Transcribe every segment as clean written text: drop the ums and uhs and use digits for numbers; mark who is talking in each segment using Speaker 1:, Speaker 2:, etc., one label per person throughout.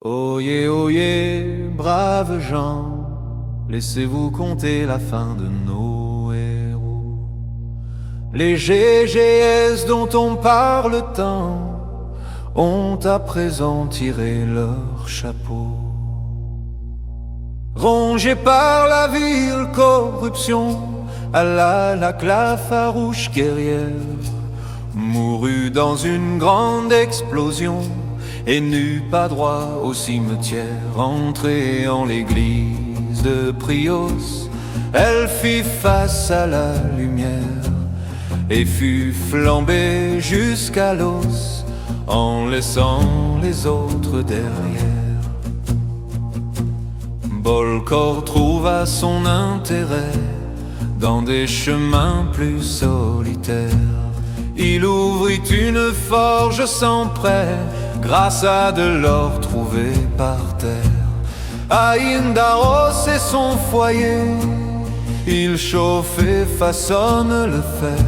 Speaker 1: Oyez, oyez, braves gens, laissez-vous compter la fin de nos héros. Les GGS dont on parle tant ont à présent tiré leur chapeau. Rongés par la vile corruption, Allah la farouche guerrière, mourut dans une grande explosion et n'eut pas droit au cimetière. Entrée en l'église de Prios, elle fit face à la lumière et fut flambée jusqu'à l'os, en laissant les autres derrière. Bolcor trouva son intérêt dans des chemins plus solitaires. Il ouvrit une forge sans prêt grâce à de l'or trouvé par terre. À Indaros et son foyer, il chauffe et façonne le fer.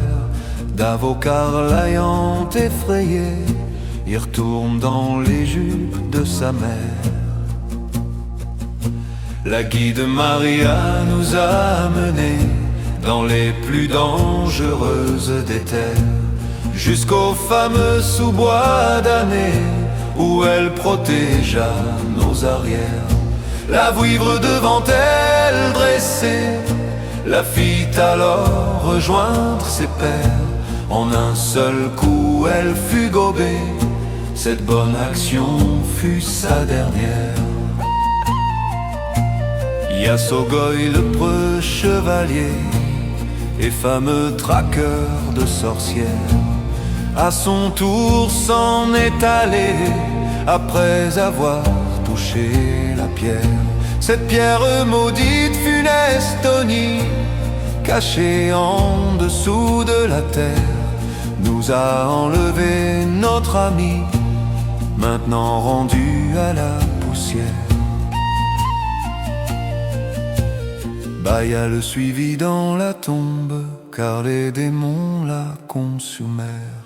Speaker 1: D'Avocar l'ayant effrayé, il retourne dans les jupes de sa mère. La guide Maria nous a menés dans les plus dangereuses des terres, jusqu'au fameux sous-bois d'année où elle protégea nos arrières. La vouivre devant elle dressée, la fit alors rejoindre ses pères. En un seul coup elle fut gobée, cette bonne action fut sa dernière. Yasogoi le preux chevalier et fameux traqueur de sorcières, à son tour s'en est allé après avoir touché la pierre. Cette pierre maudite funeste Tony, cachée en dessous de la terre, nous a enlevé notre ami, maintenant rendu à la poussière. Baya le suivit dans la tombe, car les démons la consumèrent.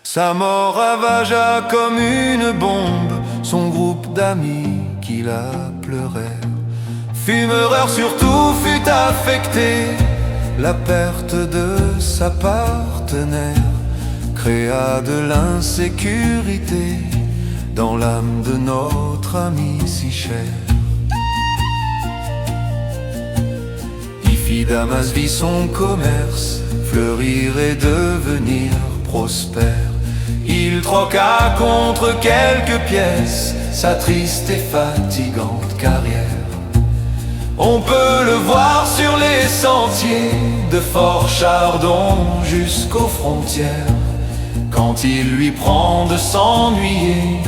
Speaker 1: Sa mort ravagea comme une bombe son groupe d'amis qui la pleurèrent. Fumereur surtout fut affecté, la perte de sa partenaire créa de l'insécurité dans l'âme de notre ami si cher. Damas vit son commerce fleurir et devenir prospère. Il troqua contre quelques pièces sa triste et fatigante carrière. On peut le voir sur les sentiers de Fort Chardon jusqu'aux frontières, quand il lui prend de s'ennuyer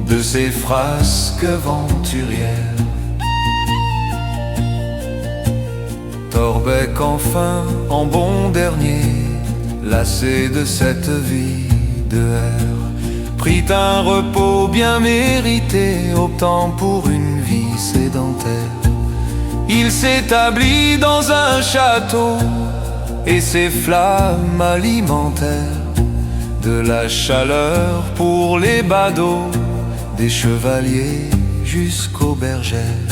Speaker 1: de ses frasques aventurières. Torbec enfin, en bon dernier, lassé de cette vie de erre, prit un repos bien mérité, optant pour une vie sédentaire. Il s'établit dans un château et ses flammes alimentèrent de la chaleur pour les badauds, des chevaliers jusqu'aux bergères.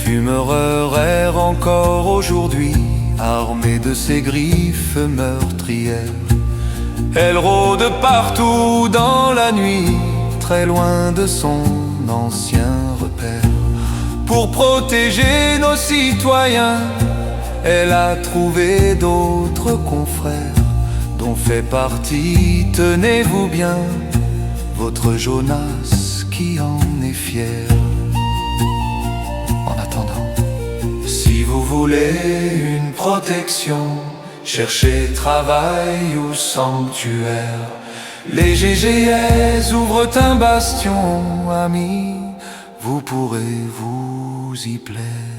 Speaker 1: Fumereur erre encore aujourd'hui, armé de ses griffes meurtrières. Elle rôde partout dans la nuit, très loin de son ancien repère. Pour protéger nos citoyens, elle a trouvé d'autres confrères, dont fait partie, tenez-vous bien, votre Jonas qui en est fier. Si vous voulez une protection, cherchez travail ou sanctuaire. Les GGS ouvrent un bastion, amis, vous pourrez vous y plaire.